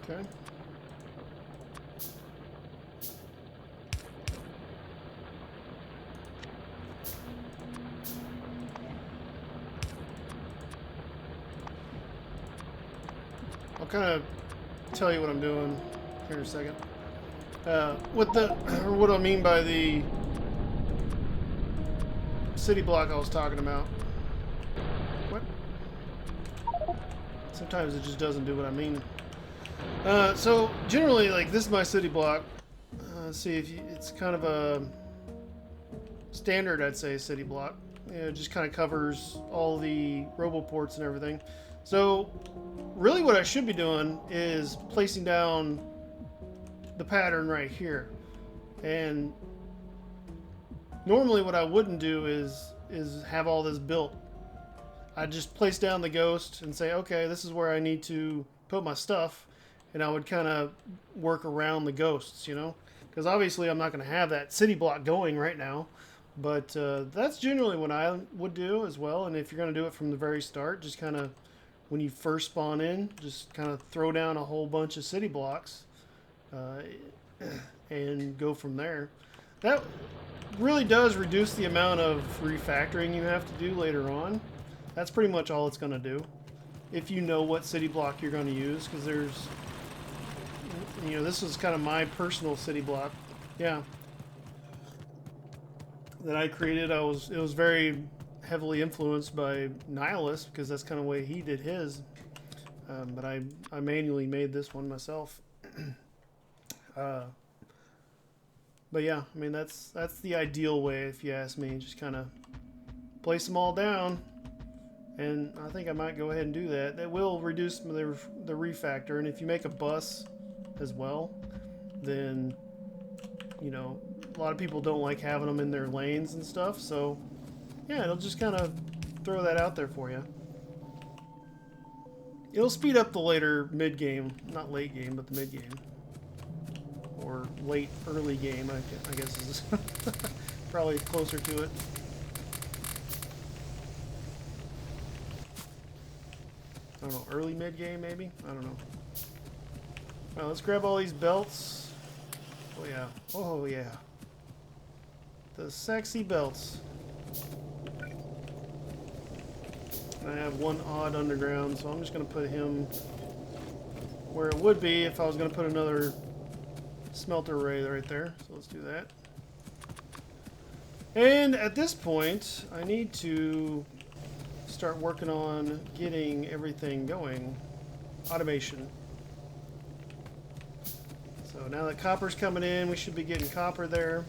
Okay. I'll kind of tell you what I'm doing here in a second. With the, or what I mean by the city block I was talking about. What? Sometimes it just doesn't do what I mean. So generally, like, this is my city block. See if you, it's kind of a standard, I'd say, city block. You know, it just kind of covers all the roboports and everything. So really what I should be doing is placing down the pattern right here. And normally what I wouldn't do is have all this built. I'd just place down the ghost and say, okay, this is where I need to put my stuff, and I would kind of work around the ghosts, you know, because obviously I'm not going to have that city block going right now, but that's generally what I would do as well. And if you're going to do it from the very start, just kind of when you first spawn in, just kind of throw down a whole bunch of city blocks and go from there. That really does reduce the amount of refactoring you have to do later on. That's pretty much all it's going to do. If you know what city block you're going to use, because there's, you know, this is kind of my personal city block. Yeah. That I created. It was very heavily influenced by Nihilist, because that's kind of the way he did his. But I manually made this one myself. But yeah, I mean, that's the ideal way, if you ask me. Just kind of place them all down, and I think I might go ahead and do that. That will reduce the refactor, and if you make a bus as well, then, you know, a lot of people don't like having them in their lanes and stuff, so yeah, it'll just kind of throw that out there for you. It'll speed up the later mid-game, not late game, but the mid-game. Or late, early game, I guess is probably closer to it. I don't know, early mid-game maybe? I don't know. Well, let's grab all these belts. Oh yeah, oh yeah. The sexy belts. I have one odd underground, so I'm just going to put him where it would be if I was going to put another smelter array right there. So let's do that. And at this point, I need to start working on getting everything going. Automation. So now that copper's coming in, we should be getting copper there.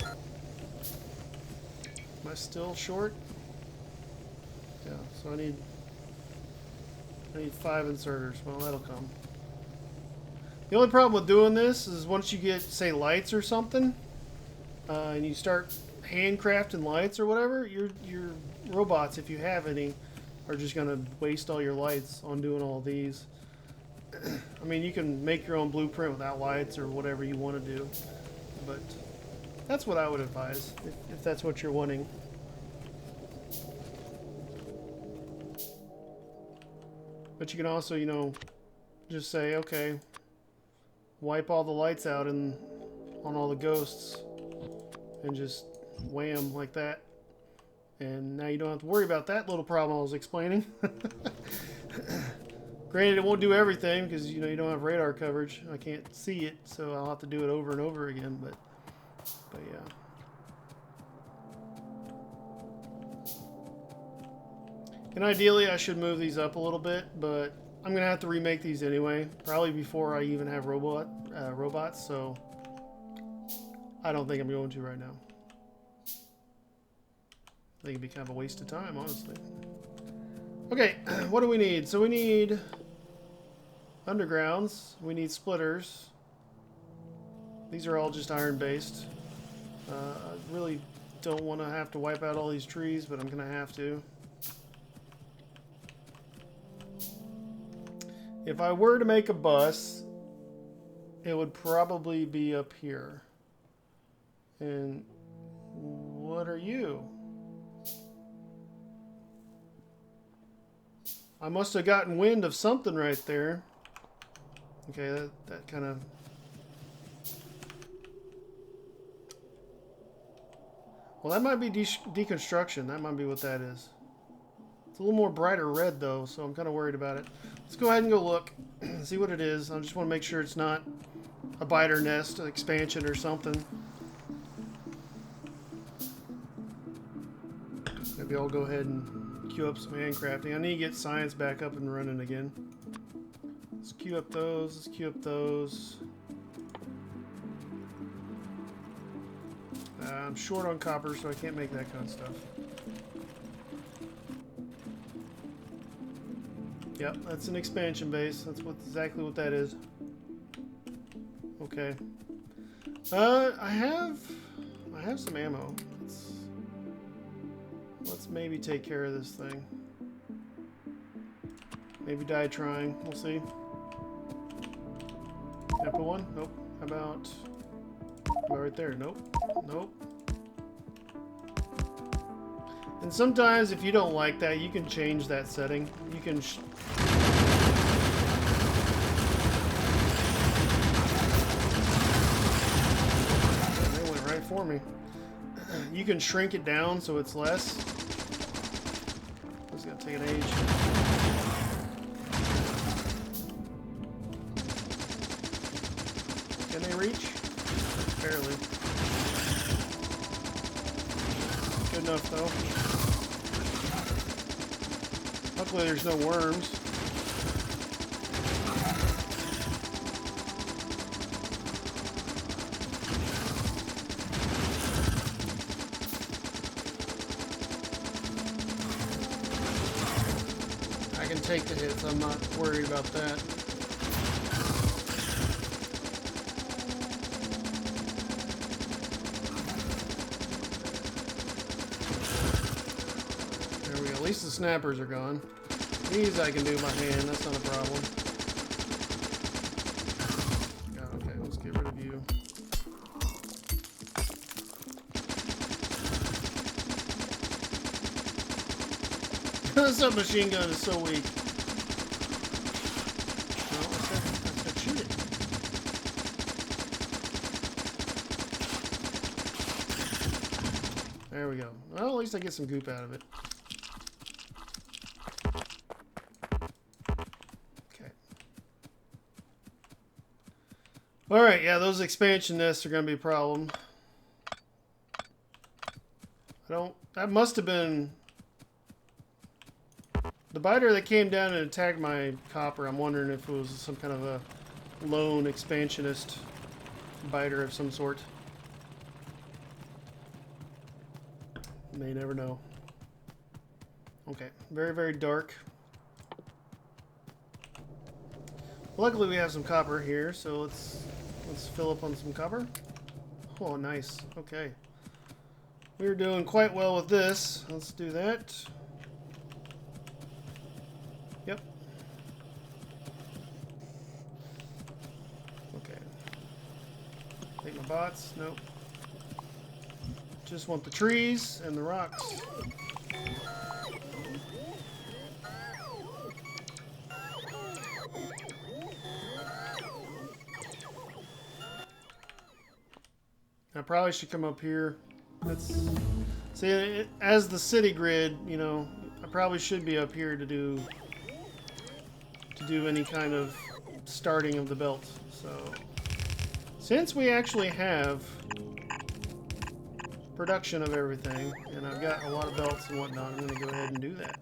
Am I still short? Yeah, so I need 5 inserters. Well, that'll come. The only problem with doing this is once you get, say, lights or something, and you start handcrafting lights or whatever, your robots, if you have any, are just going to waste all your lights on doing all these. I mean, you can make your own blueprint without lights or whatever you want to do, but that's what I would advise if that's what you're wanting. But you can also, you know, just say, okay, wipe all the lights out on all the ghosts and just wham like that. And now you don't have to worry about that little problem I was explaining. Granted, it won't do everything because, you know, you don't have radar coverage. I can't see it, so I'll have to do it over and over again, but yeah. And ideally, I should move these up a little bit, but I'm going to have to remake these anyway, probably before I even have robots, so I don't think I'm going to right now. I think it'd be kind of a waste of time, honestly. Okay, what do we need? So we need undergrounds, we need splitters. These are all just iron-based. I really don't want to have to wipe out all these trees, but I'm going to have to. If I were to make a bus, it would probably be up here. And what are you? I must have gotten wind of something right there. Okay, that kind of... Well, that might be deconstruction. That might be what that is. It's a little more brighter red, though, so I'm kind of worried about it. Let's go ahead and go look and see what it is. I just want to make sure it's not a biter nest expansion or something. Maybe I'll go ahead and queue up some handcrafting. I need to get science back up and running again. Let's queue up those. Let's queue up those. I'm short on copper, so I can't make that kind of stuff. Yep, that's an expansion base. That's exactly what that is. Okay. I have some ammo. Let's maybe take care of this thing. Maybe die trying. We'll see. Can I put one? Nope. How about right there? Nope. Nope. And sometimes if you don't like that, you can change that setting. You can... They went right for me. You can shrink it down so it's less. It's gonna take an age. Can they reach? Barely. Good enough though. Luckily there's no worms. I can take the hits, I'm not worried about that. There we go, at least the snappers are gone. These I can do by hand, that's not a problem. Yeah, okay, let's get rid of you. This submachine gun is so weak. No, I said shoot it. There we go. Well, at least I get some goop out of it. Okay. Alright, yeah, those expansion nests are going to be a problem. That must have been... The biter that came down and attacked my copper, I'm wondering if it was some kind of a lone expansionist biter of some sort. You may never know. Okay, very, very dark. Luckily we have some copper here, so let's fill up on some copper. Oh, nice. Okay. We're doing quite well with this. Let's do that. Yep. Okay. Take my bots. Nope. Just want the trees and the rocks. I probably should come up here. See, as the city grid, you know, I probably should be up here to do any kind of starting of the belt. So, since we actually have production of everything, and I've got a lot of belts and whatnot, I'm going to go ahead and do that.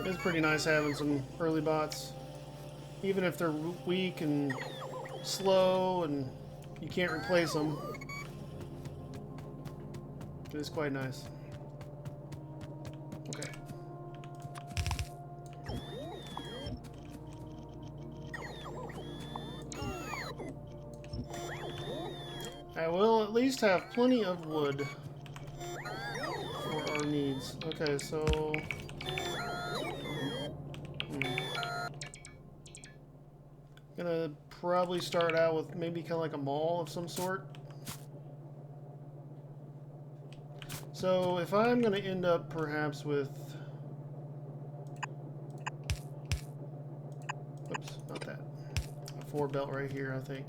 It's pretty nice having some early bots, even if they're weak and slow and you can't replace them. It is quite nice. Okay. I will at least have plenty of wood for our needs. Okay, so... Gonna probably start out with maybe kind of like a mall of some sort. So if I'm gonna end up perhaps with... Oops, not that. A 4 belt right here, I think.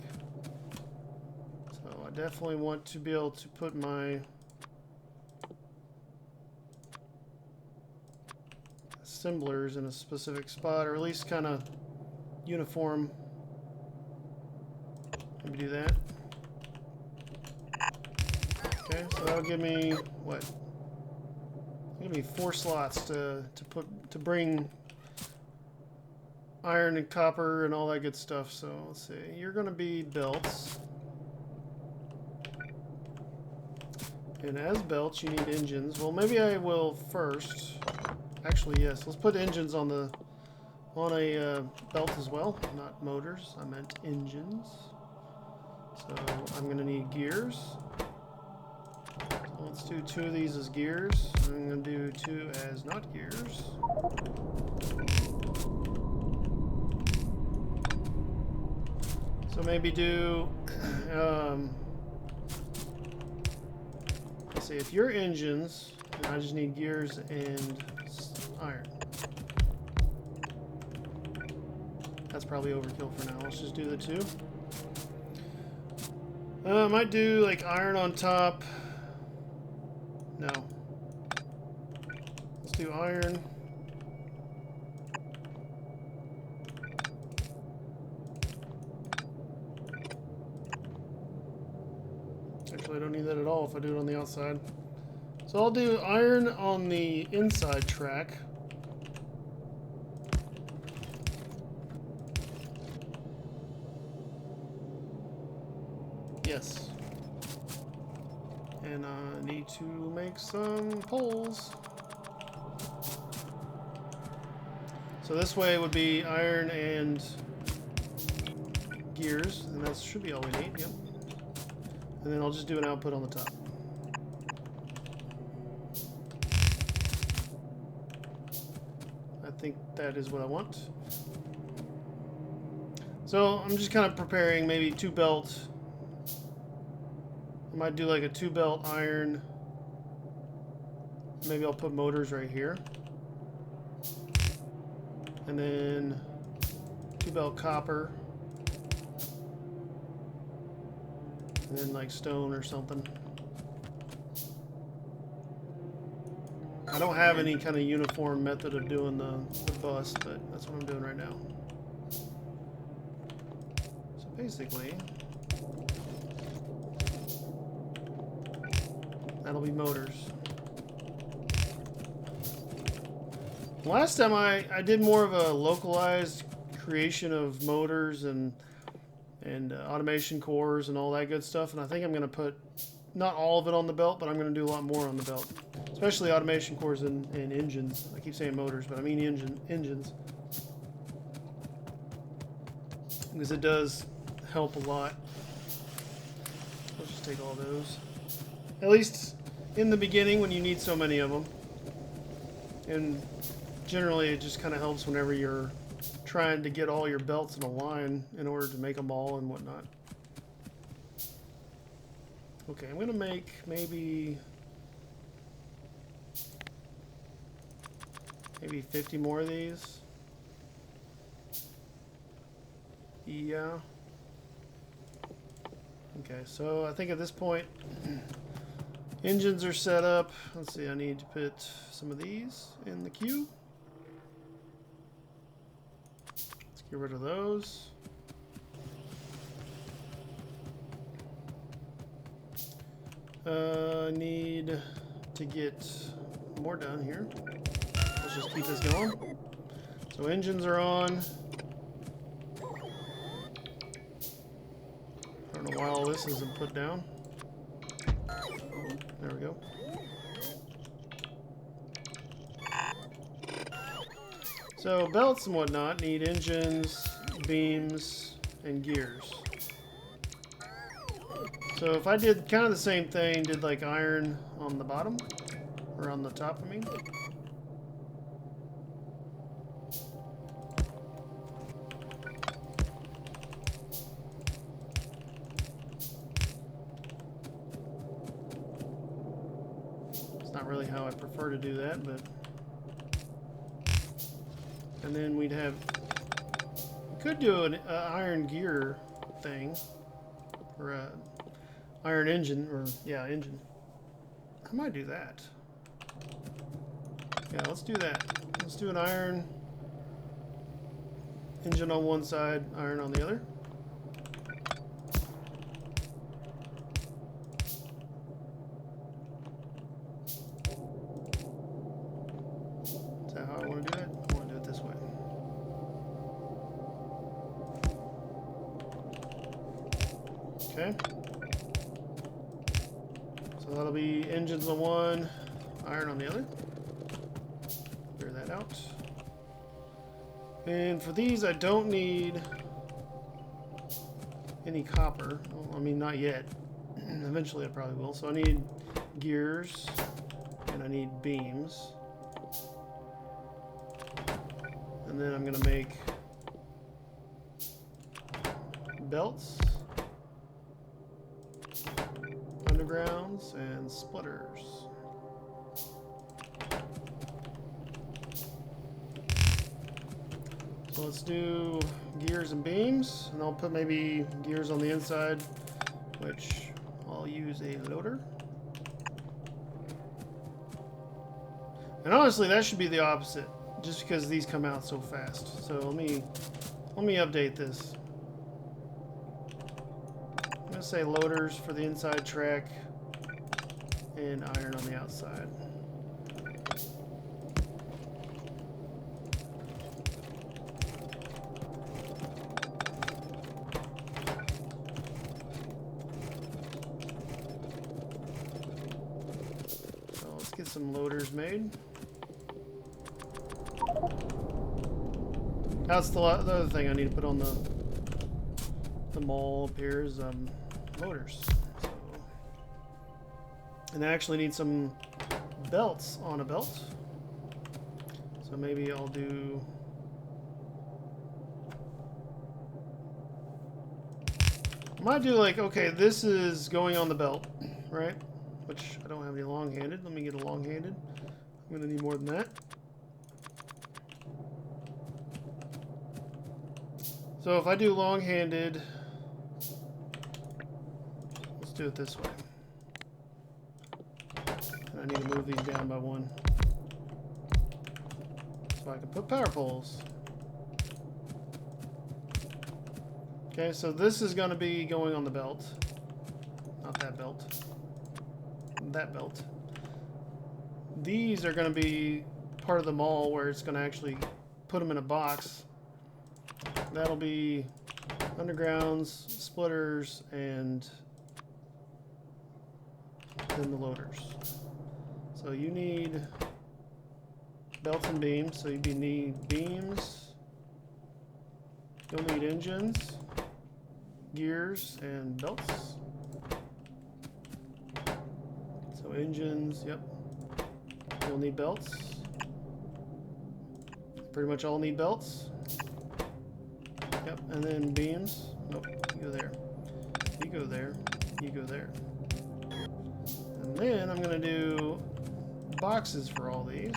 So I definitely want to be able to put my assemblers in a specific spot, or at least kind of uniform. Let me do that. Okay, so that'll give me what? Give me 4 slots to bring iron and copper and all that good stuff. So let's see. You're going to be belts, and as belts, you need engines. Well, maybe I will first. Actually, yes. Let's put engines on a belt as well. Not motors. I meant engines. So I'm going to need gears. So let's do 2 of these as gears. I'm going to do 2 as not gears. So maybe do... let's see, if you're engines, then I just need gears and iron. That's probably overkill for now. Let's just do the 2. I might do like iron on top. No. Let's do iron. Actually, I don't need that at all if I do it on the outside. So I'll do iron on the inside track. Yes. And I need to make some poles. So this way would be iron and gears, and that should be all we need, yep. And then I'll just do an output on the top. I think that is what I want. So I'm just kind of preparing maybe 2 belts. I might do like a 2 belt iron. Maybe I'll put motors right here. And then 2 belt copper. And then like stone or something. I don't have any kind of uniform method of doing the bus, but that's what I'm doing right now. So basically, that'll be motors. Last time I did more of a localized creation of motors and automation cores and all that good stuff, and I think I'm going to put not all of it on the belt, but I'm going to do a lot more on the belt, especially automation cores and engines. I keep saying motors, but I mean engines, because it does help a lot. Let's just take all those, at least in the beginning when you need so many of them, and generally it just kind of helps whenever you're trying to get all your belts in a line in order to make them all and whatnot. Okay, I'm gonna make maybe 50 more of these. Yeah. Okay, so I think at this point engines are set up. Let's see, I need to put some of these in the queue. Let's get rid of those. Need to get more done here. Let's just keep this going. So engines are on. I don't know why all this isn't put down. There we go. So belts and whatnot need engines, beams, and gears. So if I did kind of the same thing, did like iron on the bottom, or on the top, I mean. It's not really how I prefer to do that, but. And then we'd have, we could do an iron gear thing, or a iron engine, or yeah, engine. I might do that. Yeah, let's do that. Let's do an iron engine on one side, iron on the other. Is that how I want to do it? I want to do it this way. Okay. So that'll be engines on one, iron on the other. Clear that out. And for these, I don't need any copper. Well, I mean, not yet. Eventually I probably will. So I need gears, and I need beams. And then I'm going to make belts, undergrounds, and splitters. So let's do gears and beams, and I'll put maybe gears on the inside, which I'll use a loader. And honestly, that should be the opposite, just because these come out so fast. So let me update this. I'm gonna say loaders for the inside track and iron on the outside. So let's get some loaders made. That's the other thing I need to put on the mall up here is loaders. So, and I actually need some belts on a belt. So maybe I'll do. I might do like, okay, this is going on the belt, right? Which I don't have any long-handed. Let me get a long-handed. I'm gonna need more than that. So if I do long-handed, let's do it this way. And I need to move these down by one, so I can put power poles. Okay, so this is going to be going on the belt. Not that belt. That belt. These are going to be part of the mall where it's going to actually put them in a box. That'll be undergrounds, splitters, and then the loaders. So you need belts and beams. So you need beams. You'll need engines, gears, and belts. So engines, yep. You'll need belts. Pretty much all need belts. Yep, and then beams. Nope, you go there. You go there. You go there. And then I'm going to do boxes for all these.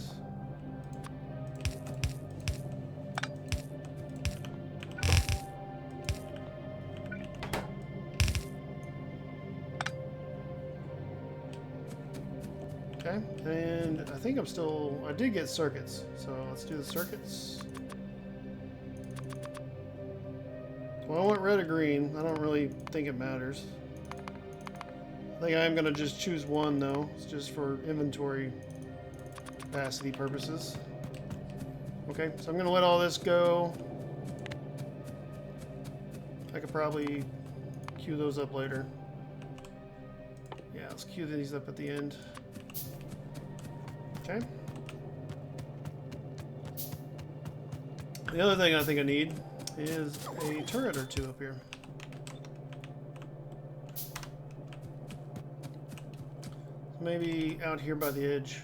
Okay, and I think I did get circuits. So let's do the circuits. Well, I want red or green. I don't really think it matters. I think I am going to just choose one, though. It's just for inventory capacity purposes. Okay, so I'm going to let all this go. I could probably queue those up later. Yeah, let's queue these up at the end. Okay. The other thing I think I need is a turret or two up here. maybe out here by the edge.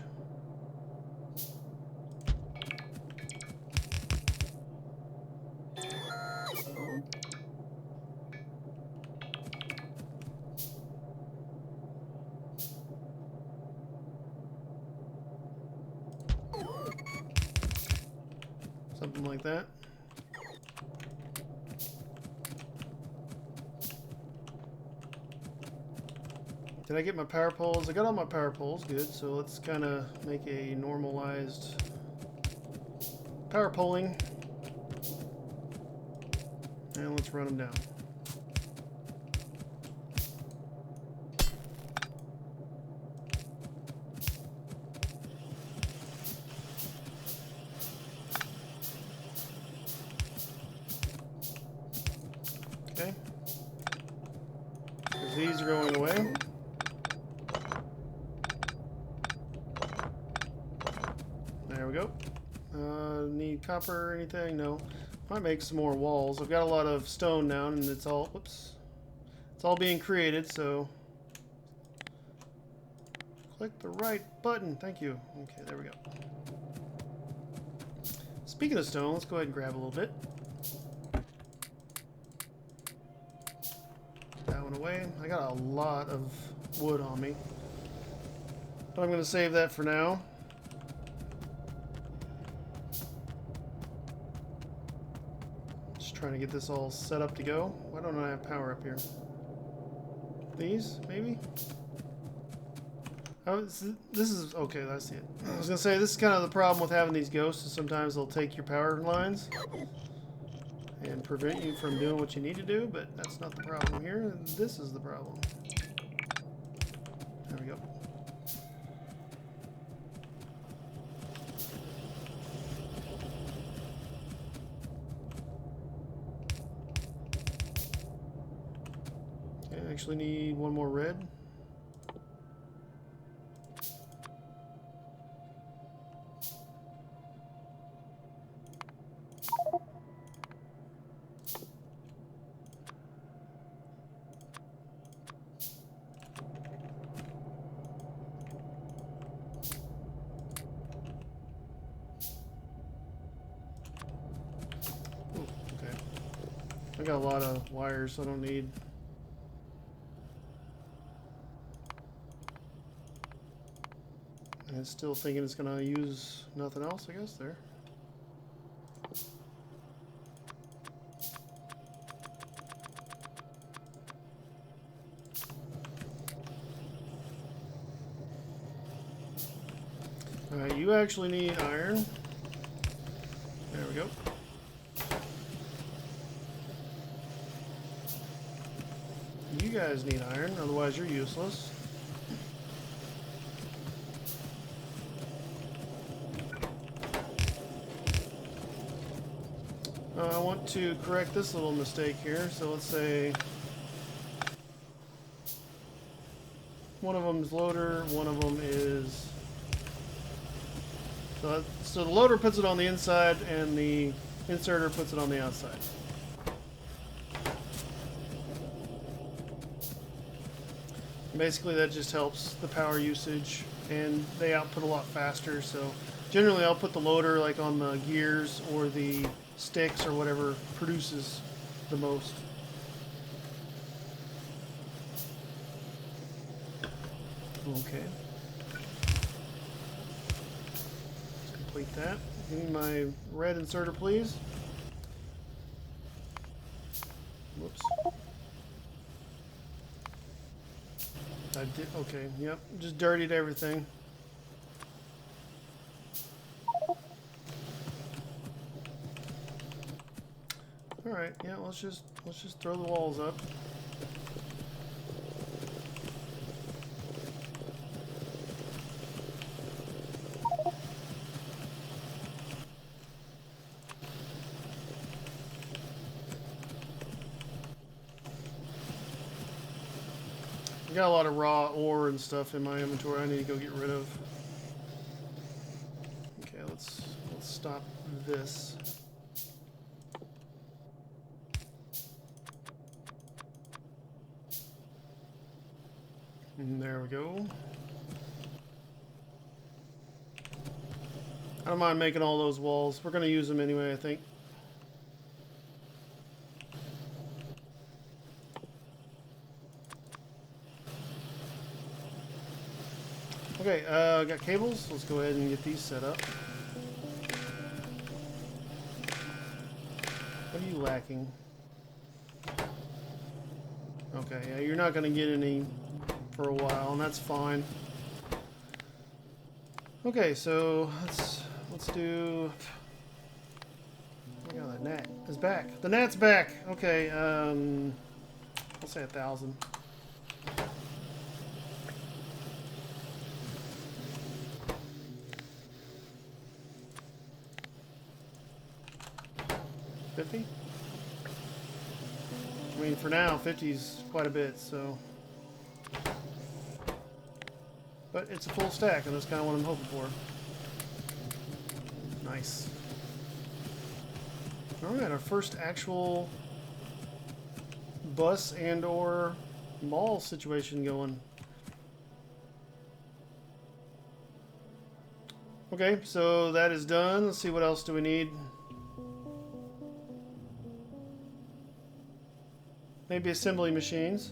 Something like that. Did I get my power poles? I got all my power poles, good. So let's kind of make a normalized power poling. And let's run them down. Okay. Because these are going away. There we go. Need copper or anything? No. Might make some more walls. I've got a lot of stone down and it's all, whoops. It's all being created, so click the right button. Thank you. Okay, there we go. Speaking of stone, let's go ahead and grab a little bit. That one away. I got a lot of wood on me. But I'm going to save that for now. Just trying to get this all set up to go. Why don't I have power up here? These, maybe? Oh, this is... okay, I see it. I was going to say, this is kind of the problem with having these ghosts, is sometimes they'll take your power lines and prevent you from doing what you need to do, but that's not the problem here. This is the problem. There we go. Okay, I actually need one more red. I got a lot of wires, so I don't need... And it's still thinking it's going to use nothing else, I guess, there. Alright, you actually need iron. There we go. You guys need iron, otherwise you're useless. I want to correct this little mistake here, so let's say one of them is loader, one of them is... So the loader puts it on the inside and the inserter puts it on the outside. Basically that just helps the power usage and they output a lot faster, so generally I'll put the loader like on the gears or the sticks or whatever produces the most. Okay. Let's complete that. Give me my red inserter, please. Whoops. I did, okay, yep, just dirtied everything. Alright, yeah, let's just throw the walls up. I got a lot of raw ore and stuff in my inventory I need to go get rid of. Okay, let's stop this. And there we go. don't mind making all those walls. We're going to use them anyway, I think. Okay, got cables. Let's go ahead and get these set up. What are you lacking? Okay, yeah, you're not going to get any for a while, and that's fine. Okay, so let's do. Oh my God, that gnat is back. The gnat's back. Okay, I'll say 1,000. $50? I mean, for now, 50's quite a bit, so. But it's a full stack, and that's kind of what I'm hoping for. Nice. Alright, our first actual bus and or mall situation going. Okay, so that is done. Let's see, what else do we need? Maybe assembly machines.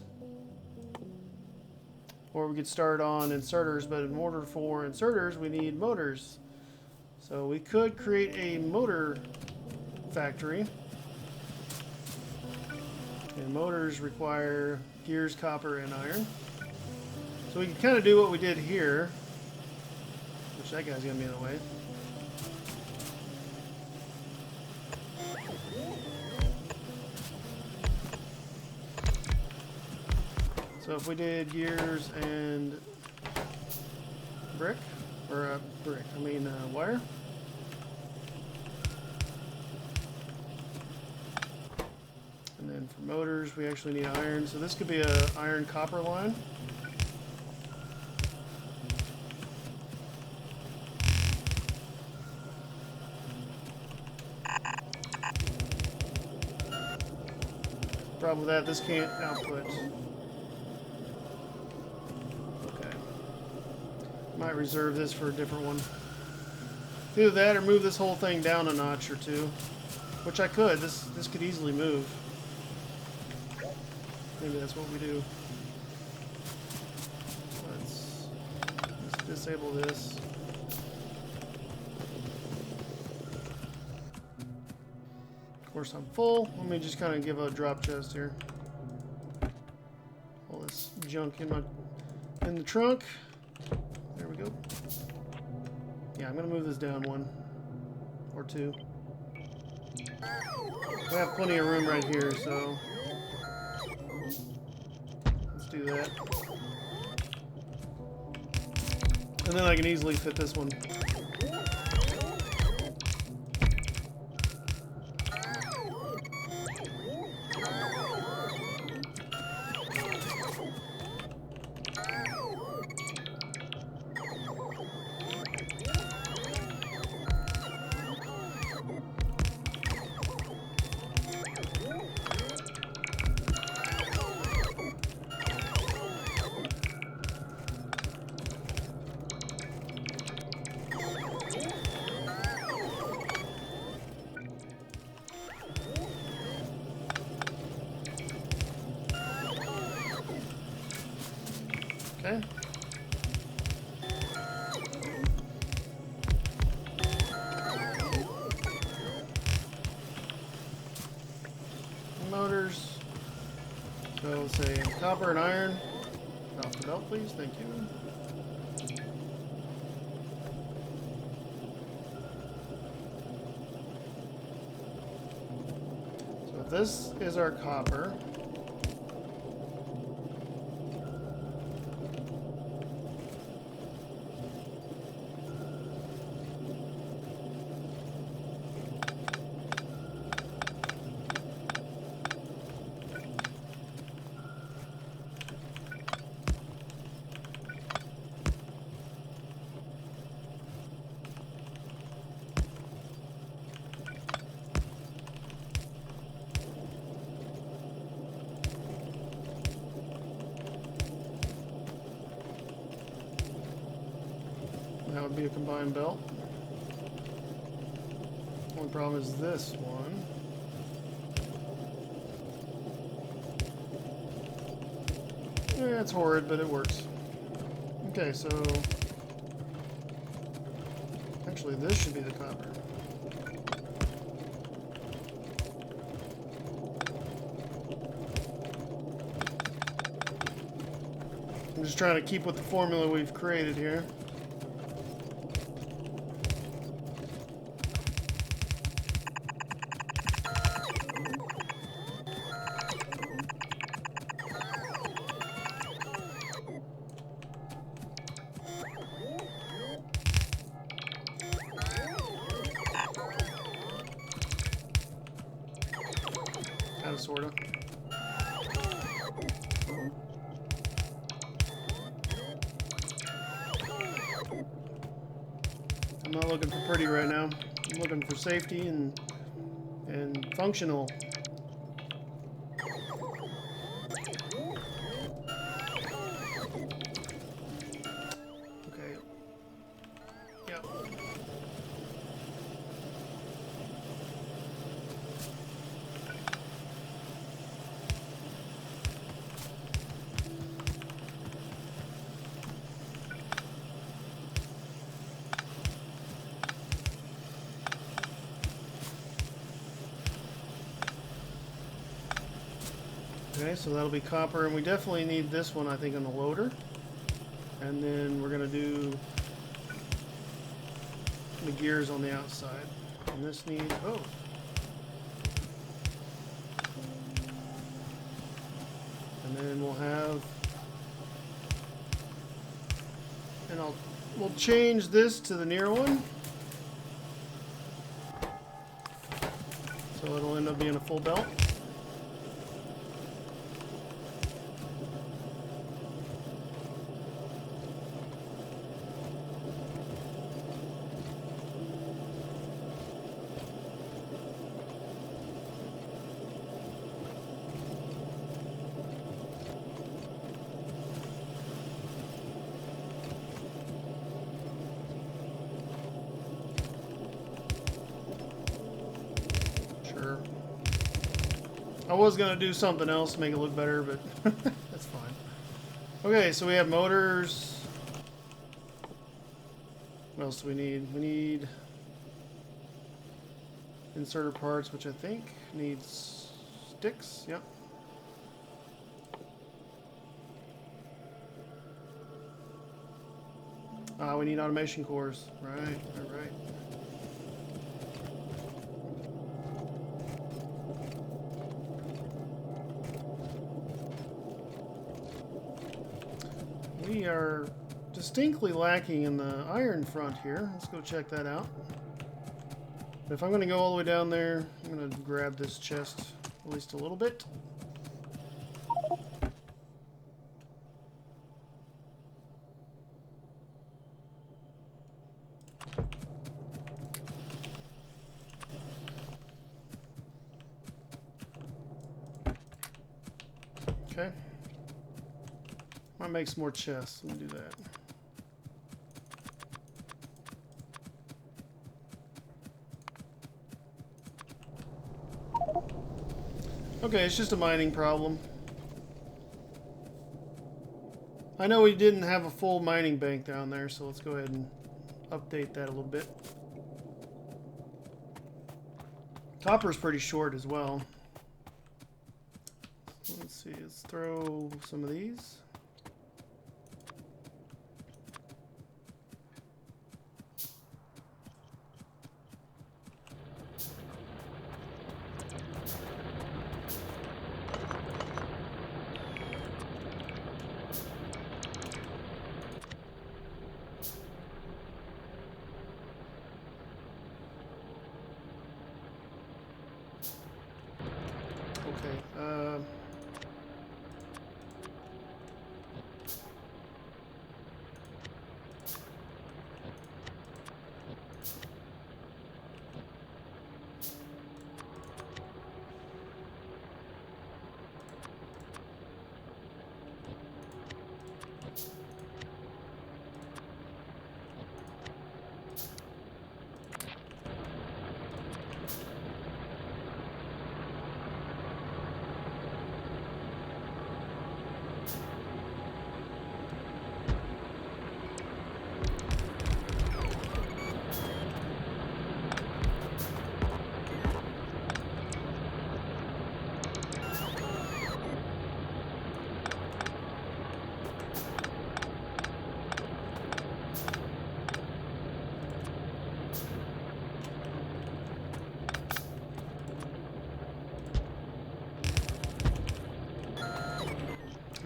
Or we could start on inserters, but in order for inserters, we need motors. So we could create a motor factory. And motors require gears, copper, and iron. So we can kind of do what we did here. Which that guy's going to be in the way. So if we did gears and brick, or wire. And then for motors, we actually need iron. So this could be a iron copper line. Problem with that, this can't output. Might reserve this for a different one. Either that or move this whole thing down a notch or two. Which I could. This could easily move. Maybe that's what we do. Let's disable this. Of course I'm full. Let me just kind of give a drop chest here. All this junk in the trunk. There we go. Yeah, I'm going to move this down one or two. We have plenty of room right here, so let's do that. And then I can easily fit this one. Okay. Motors. So let's say copper and iron. Off the belt, please. Thank you. So this is our copper. That would be a combined belt. Only problem is this one. Yeah, it's horrid, but it works. Okay, so actually this should be the copper. I'm just trying to keep with the formula we've created here. Kind of, sorta. I'm not looking for pretty right now. I'm looking for safety and functional. Okay. Yep. Okay, so that'll be copper, and we definitely need this one, I think, on the loader. And then we're going to do the gears on the outside. And this needs both. And then we'll have... And we'll change this to the near one. So it'll end up being a full belt. I was going to do something else to make it look better, but that's fine. Okay, so we have motors. What else do we need? We need inserter parts, which I think needs sticks. Yep. We need automation cores. Right, right. We are distinctly lacking in the iron front here. Let's go check that out. But if I'm going to go all the way down there, I'm going to grab this chest at least a little bit. Okay. Might make some more chests. Let me do that. Okay, it's just a mining problem. I know we didn't have a full mining bank down there, so let's go ahead and update that a little bit. Copper's pretty short as well. Let's see, let's throw some of these.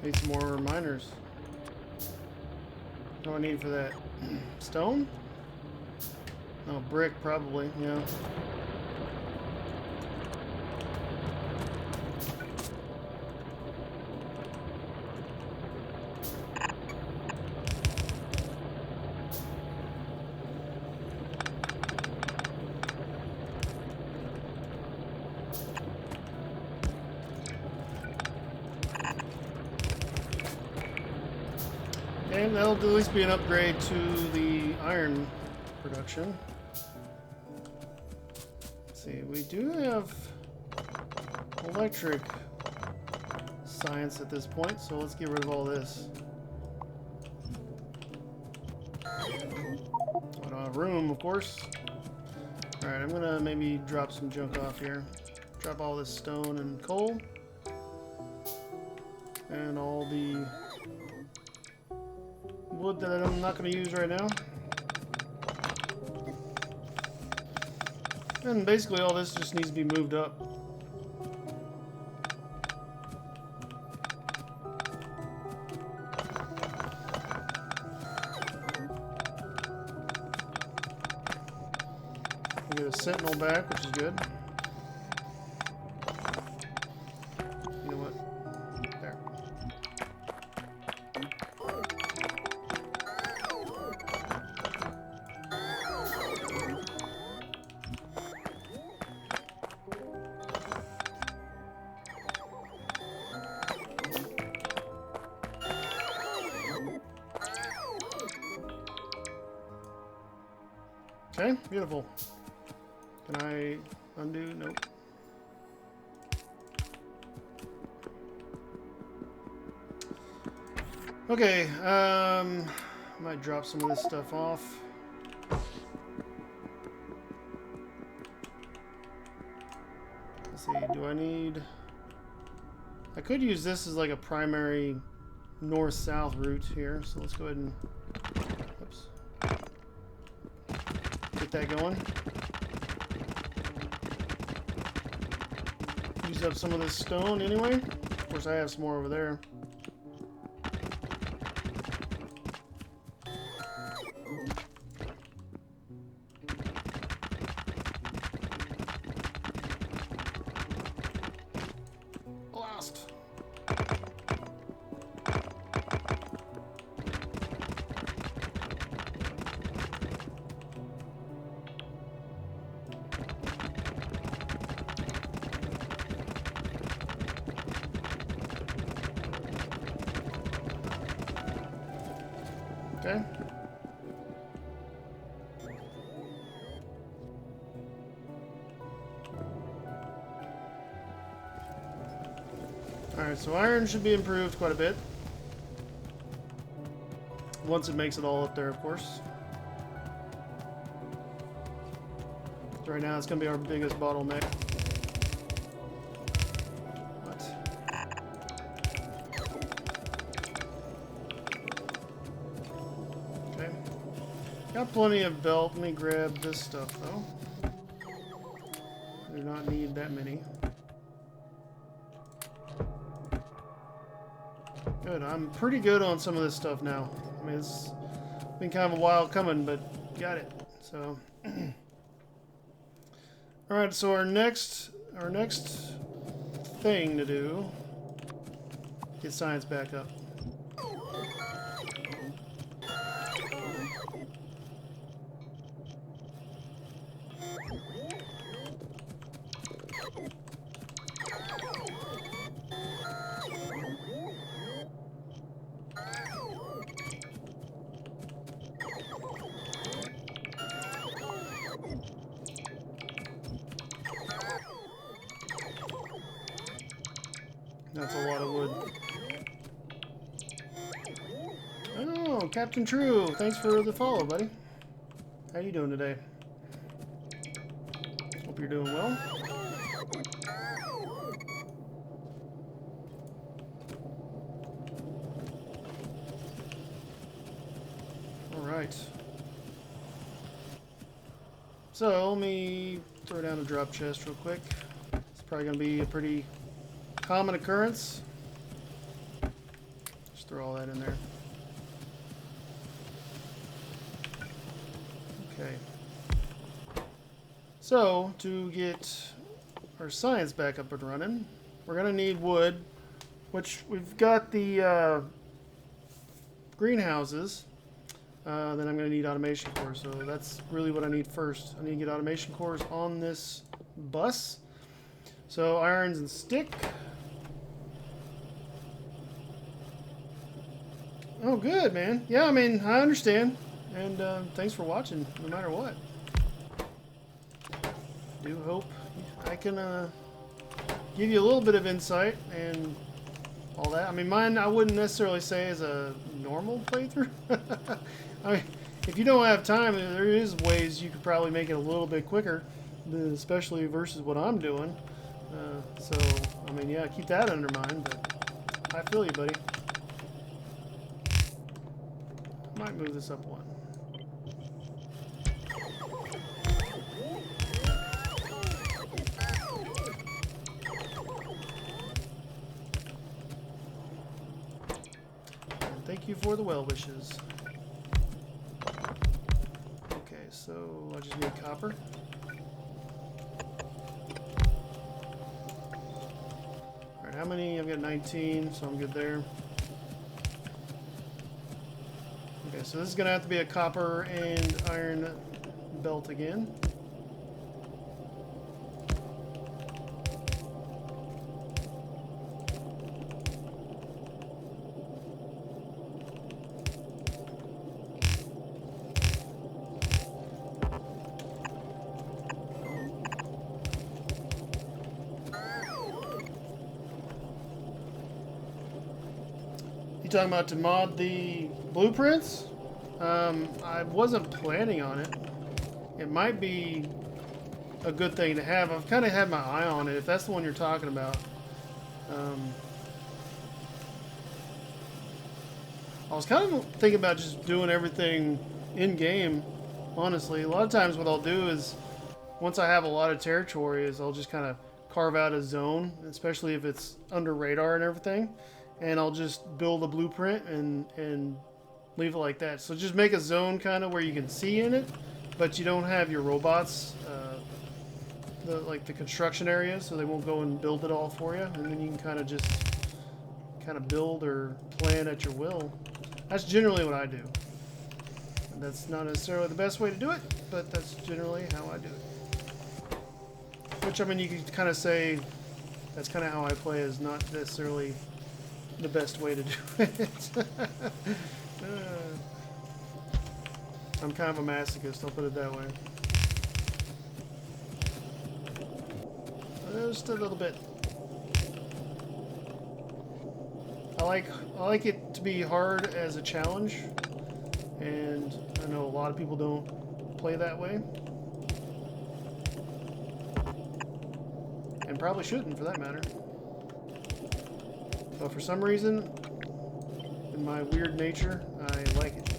Need some more miners. What do I need for that? Stone? Oh, brick probably, yeah. And that'll at least be an upgrade to the iron production. Let's see, we do have electric science at this point, so let's get rid of all this. I don't have room, of course. Alright, I'm gonna maybe drop some junk off here. Drop all this stone and coal. And all the wood that I'm not going to use right now. And basically all this just needs to be moved up. We get a sentinel back, which is good. You know what? There. Okay, beautiful. Can I undo? Nope. Okay, might drop some of this stuff off. Let's see, do I need... I could use this as like a primary north-south route here, so let's go ahead and... Oops. Get that going. Use up some of this stone anyway. Of course, I have some more over there. Lost. Okay. Alright, so iron should be improved quite a bit. Once it makes it all up there, of course. So right now, it's going to be our biggest bottleneck. Got plenty of belt. Let me grab this stuff though. I do not need that many. Good. I'm pretty good on some of this stuff now. I mean, it's been kind of a while coming, but got it. So, all right. So our next thing to do, get science back up. That's a lot of wood. Oh, Captain True, thanks for the follow, buddy. How you doing today? Hope you're doing well. All right. So let me throw down a drop chest real quick. It's probably going to be a pretty common occurrence. throw all that in there. Okay. So, to get our science back up and running, we're going to need wood, which we've got the greenhouses. Then I'm going to need automation cores, so that's really what I need first. I need to get automation cores on this bus. So irons and stick. Oh, good, man. Yeah, I mean, I understand. And thanks for watching, no matter what. I do hope I can give you a little bit of insight and all that. I mean, mine I wouldn't necessarily say is a normal playthrough. I mean, if you don't have time, there is ways you could probably make it a little bit quicker, especially versus what I'm doing. So, I mean, yeah, keep that under mind, but I feel you, buddy. Might move this up one. And thank you for the well wishes. Okay, so I just need copper. Alright, how many? I've got 19, so I'm good there. Okay, so this is going to have to be a copper and iron belt again. You talking about to mod the blueprints? I wasn't planning on it. It might be a good thing to have. I've kind of had my eye on it, if that's the one you're talking about. I was kind of thinking about just doing everything in-game, honestly. A lot of times what I'll do is, once I have a lot of territory, is I'll just kind of carve out a zone, especially if it's under radar and everything, and I'll just build a blueprint and leave it like that. So just make a zone kind of where you can see in it, but you don't have your robots, like the construction areas, so they won't go and build it all for you, and then you can kind of just build or plan at your will. That's generally what I do. And that's not necessarily the best way to do it, but that's generally how I do it. Which, I mean, you could kind of say that's kind of how I play, is not necessarily the best way to do it. I'm kind of a masochist, I'll put it that way. Just a little bit. I like it to be hard as a challenge, and I know a lot of people don't play that way, and probably shouldn't for that matter. But for some reason, in my weird nature, I like it.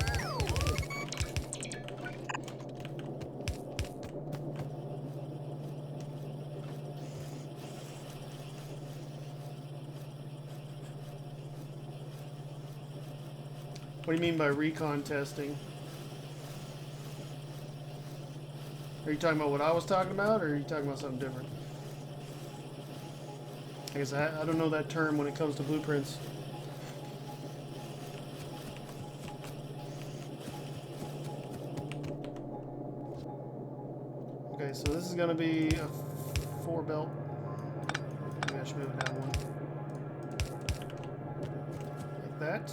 What do you mean by recon testing? Are you talking about what I was talking about, or are you talking about something different? I guess I don't know that term when it comes to blueprints. Okay, so this is going to be a 4 belt. Maybe I should move it down one. Like that.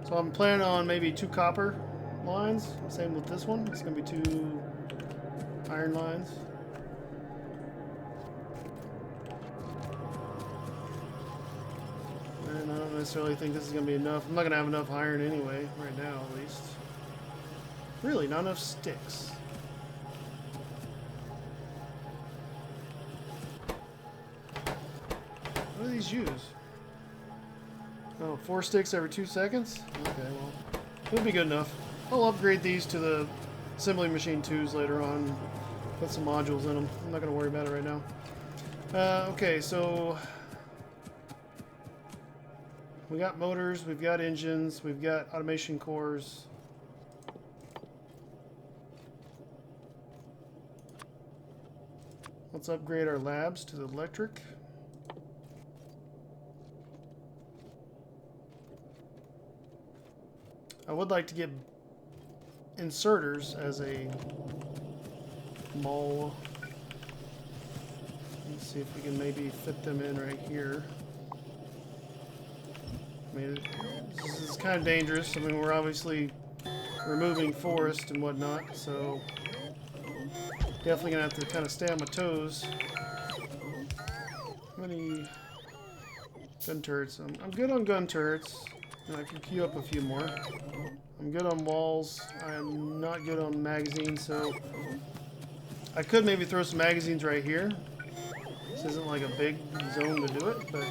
So I'm planning on maybe 2 copper lines. Same with this one. It's going to be 2 iron lines. And I don't necessarily think this is going to be enough. I'm not going to have enough iron anyway, right now at least. Really, not enough sticks. What do these use? Oh, 4 sticks every 2 seconds? Okay, well, it'll be good enough. I'll upgrade these to the assembly machine 2s later on. Put some modules in them. I'm not going to worry about it right now. Okay, so... we got motors, we've got engines, we've got automation cores. Let's upgrade our labs to the electric. I would like to get inserters as a mole. Let's see if we can maybe fit them in right here. I mean, this is kind of dangerous. I mean, we're obviously removing forest and whatnot, so definitely gonna have to kind of stay on my toes. How many gun turrets? I'm good on gun turrets. I can queue up a few more. I'm good on walls. I'm not good on magazines, so I could maybe throw some magazines right here. This isn't like a big zone to do it, but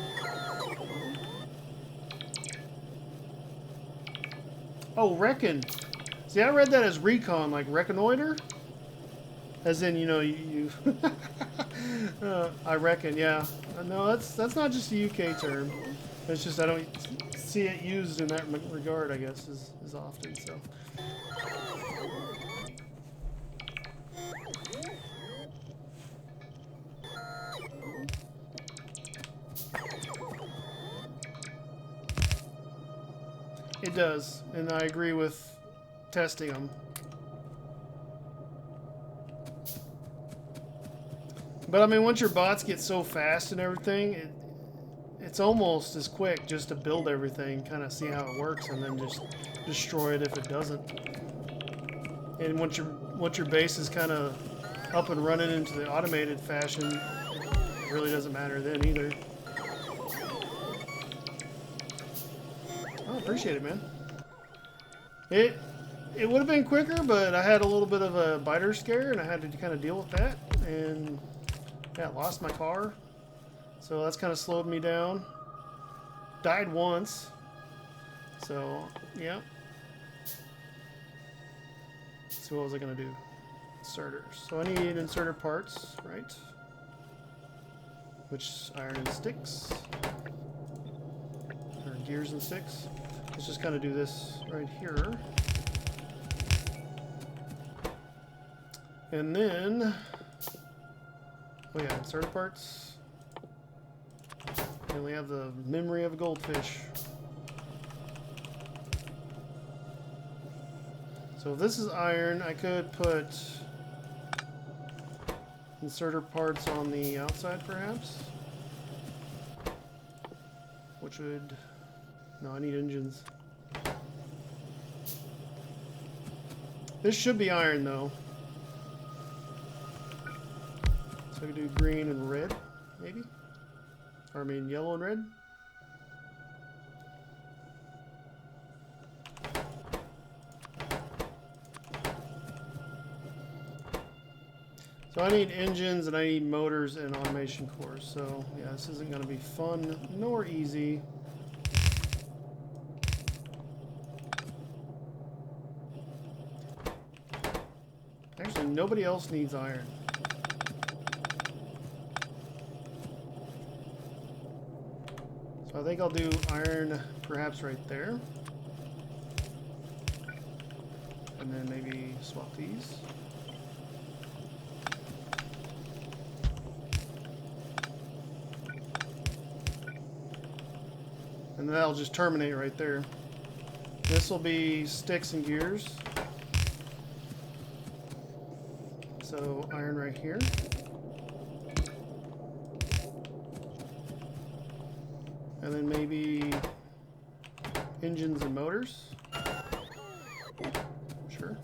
oh, reckon. See, I read that as recon, like reconnoiter. As in, you know, you I reckon, yeah. No, that's not just a UK term. It's just I don't see it used in that regard, I guess, as often. So. It does, and I agree with testing them. But I mean, once your bots get so fast and everything, it's almost as quick just to build everything, kind of see how it works, and then just destroy it if it doesn't. And once your base is kind of up and running into the automated fashion, it really doesn't matter then either. I appreciate it, man. It would have been quicker, but I had a little bit of a biter scare, and I had to kind of deal with that. And yeah, lost my car, so that's kind of slowed me down. Died once, so yeah. So what was I gonna do? Inserters. So I need inserter parts, right? Which iron and sticks, or gears and sticks. Let's just kind of do this right here. And then, oh yeah, insert parts. And we have the memory of a goldfish. So if this is iron, I could put inserter parts on the outside perhaps. Which would, no, I need engines. This should be iron though. So I could do green and red, maybe? Or I mean yellow and red? So I need engines and I need motors and automation cores. So yeah, this isn't going to be fun nor easy. Actually, nobody else needs iron. So I think I'll do iron perhaps right there. And then maybe swap these. And then that'll just terminate right there. This will be sticks and gears. So iron right here. And then maybe engines and motors. Sure.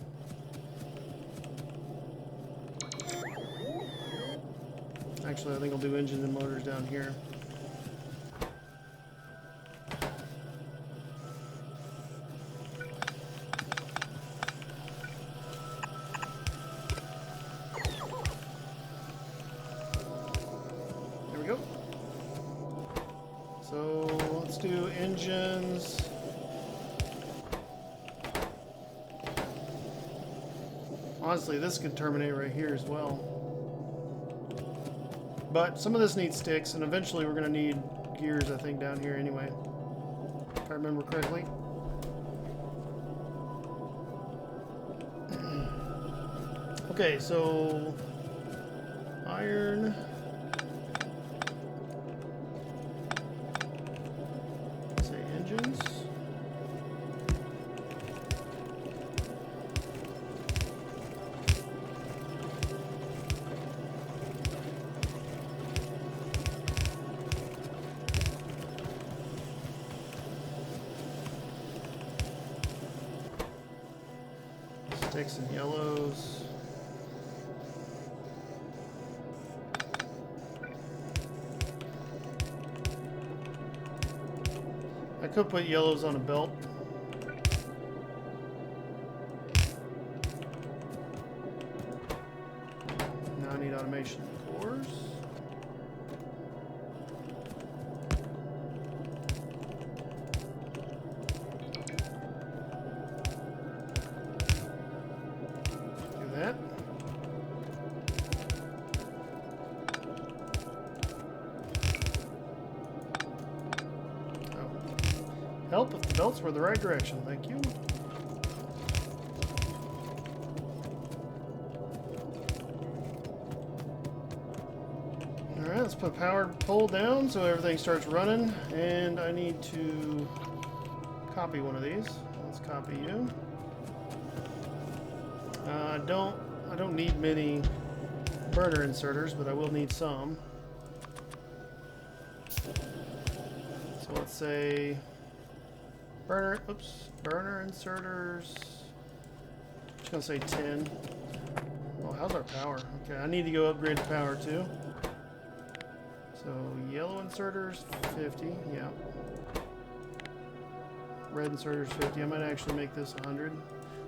Actually, I think I'll do engines and motors down here. There we go. So let's do engines. Honestly, this could terminate right here as well. But some of this needs sticks, and eventually we're going to need gears, I think, down here anyway. remember correctly. Okay, so iron. Say engines. Sticks and yellows. I could put yellows on a belt. Now I need automation cores. Do that. Help if the belts were the right direction, thank you. Alright, let's put power pole down so everything starts running. And I need to copy one of these. Let's copy you. I don't need many burner inserters, but I will need some. So let's say burner inserters. Just gonna say 10. Oh, how's our power? Okay, I need to go upgrade the power too. So yellow inserters 50, yeah. Red inserters 50. I might actually make this 100.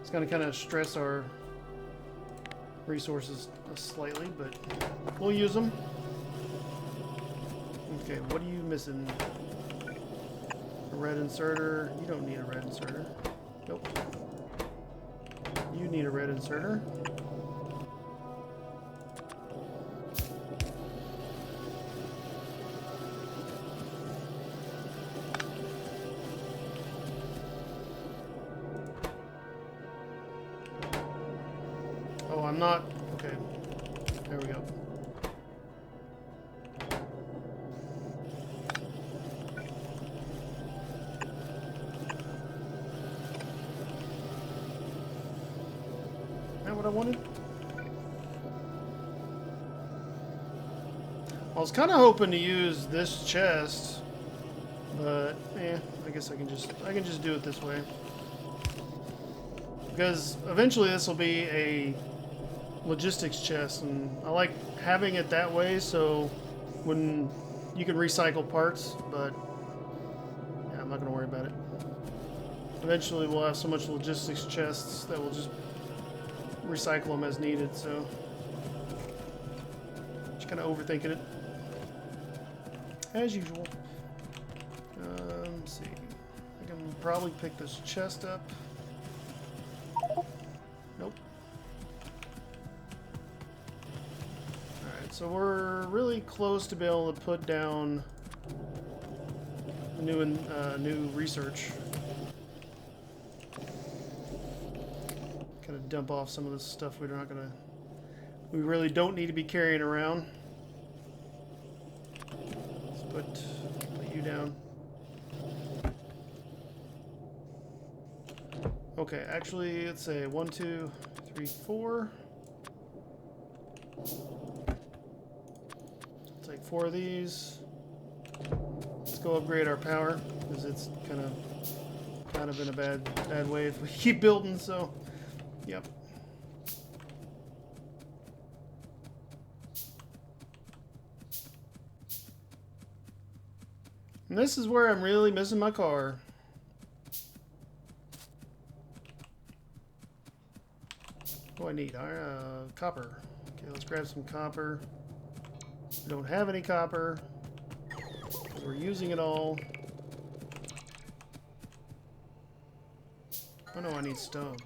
It's gonna kind of stress our resources slightly, but we'll use them. Okay, what are you missing? A red inserter. You don't need a red inserter. Nope. You need a red inserter. Oh, I'm not. Okay. There we go. What I wanted. I was kind of hoping to use this chest, but I guess I can just do it this way, because eventually this will be a logistics chest, and I like having it that way so when you can recycle parts, but yeah, I'm not gonna worry about it. Eventually we'll have so much logistics chests that we'll just recycle them as needed, so just kind of overthinking it as usual. Let's see, I can probably pick this chest up. Nope. Alright, so we're really close to be able to put down new research. Kind of dump off some of this stuff we really don't need to be carrying around. Let's put you down. Okay, actually, let's say 1, 2, 3, 4. Take 4 of these. Let's go upgrade our power, because it's kind of in a bad way if we keep building. So, yep. And this is where I'm really missing my car. What do I need? Copper. Okay, let's grab some copper. We don't have any copper, because we're using it all. Oh no, I need stone.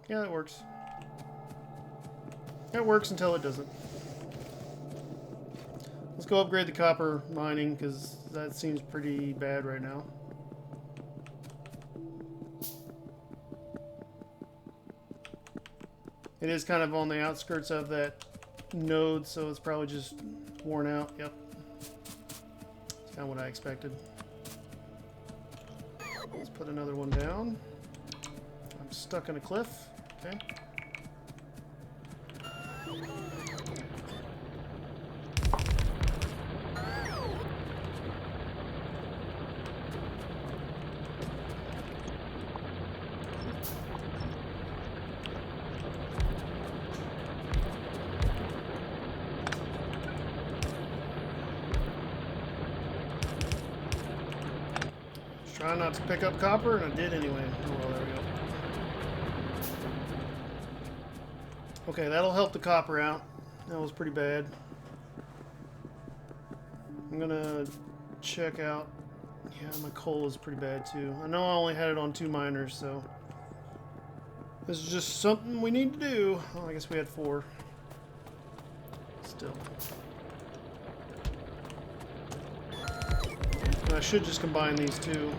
Yeah, that works. That works until it doesn't. Let's go upgrade the copper mining, because that seems pretty bad right now. It is kind of on the outskirts of that node, so it's probably just worn out. Yep. It's kind of what I expected. Let's put another one down. I'm stuck in a cliff. Okay. Trying not to pick up copper, and I did anyway. Oh, well, there we go. Okay, that'll help the copper out. That was pretty bad. I'm gonna check out. Yeah, my coal is pretty bad too. I know I only had it on 2 miners, so this is just something we need to do. Oh, I guess we had 4. Still. And I should just combine these two.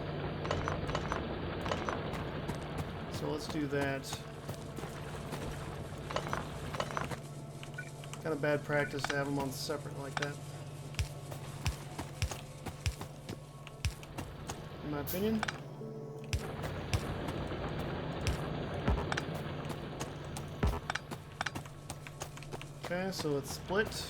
So let's do that. Kind of bad practice to have them on separate like that, in my opinion. Okay, so it's split.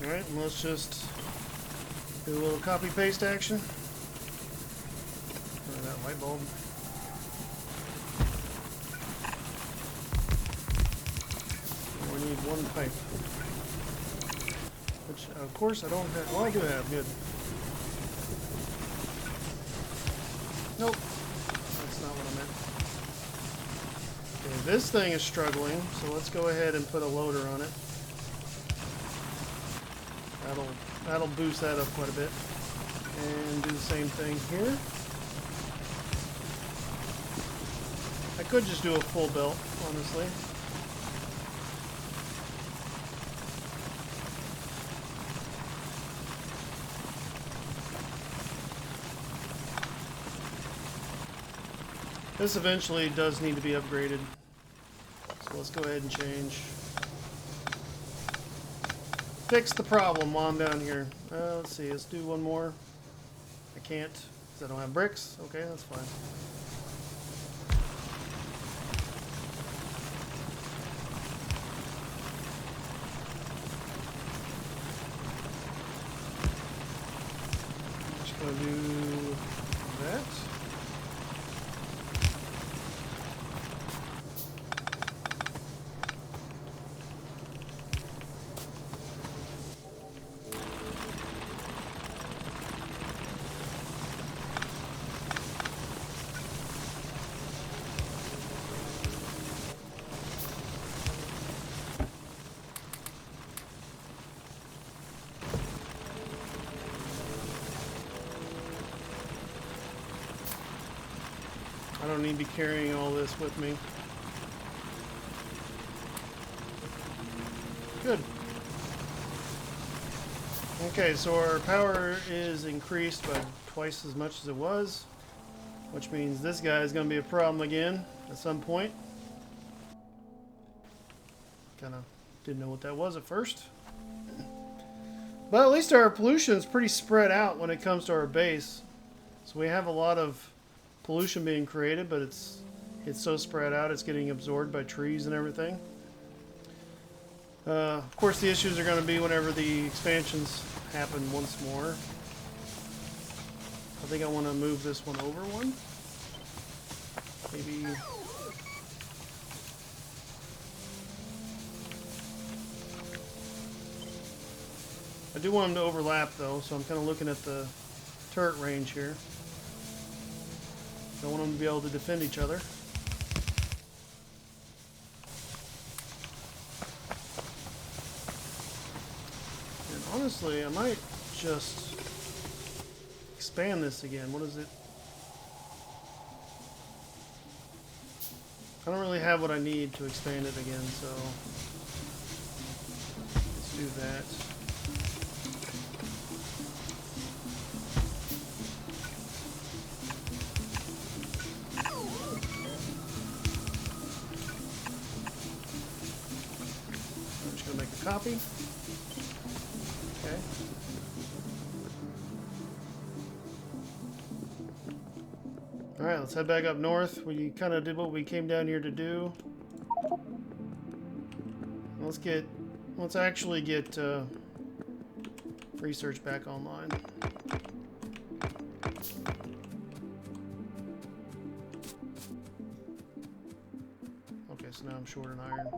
Alright, and let's just do a little copy paste action. That light bulb. We need 1 pipe. Which, of course, I don't have. Well, I do have. Good. Nope. That's not what I meant. Okay, this thing is struggling, so let's go ahead and put a loader on it. That'll boost that up quite a bit. And do the same thing here. I could just do a full belt, honestly. This eventually does need to be upgraded. So let's go ahead and change. Fix the problem while I'm down here. Let's see, let's do one more. I can't, because I don't have bricks. Okay, that's fine. Just gonna do that. I don't need to be carrying all this with me. Good. Okay, so our power is increased by twice as much as it was, which means this guy is going to be a problem again at some point. Kind of didn't know what that was at first. But at least our pollution is pretty spread out when it comes to our base. So we have a lot of pollution being created, but it's so spread out, it's getting absorbed by trees and everything. Of course, the issues are going to be whenever the expansions happen once more. I think I want to move this one over one. Maybe. I do want them to overlap though, so I'm kind of looking at the turret range here. Don't want them to be able to defend each other. And honestly, I might just expand this again. What is it? I don't really have what I need to expand it again, so let's do that. I'm just going to make a copy. Okay. Alright, let's head back up north. We kind of did what we came down here to do. Let's actually get research back online. Okay, so now I'm short an iron.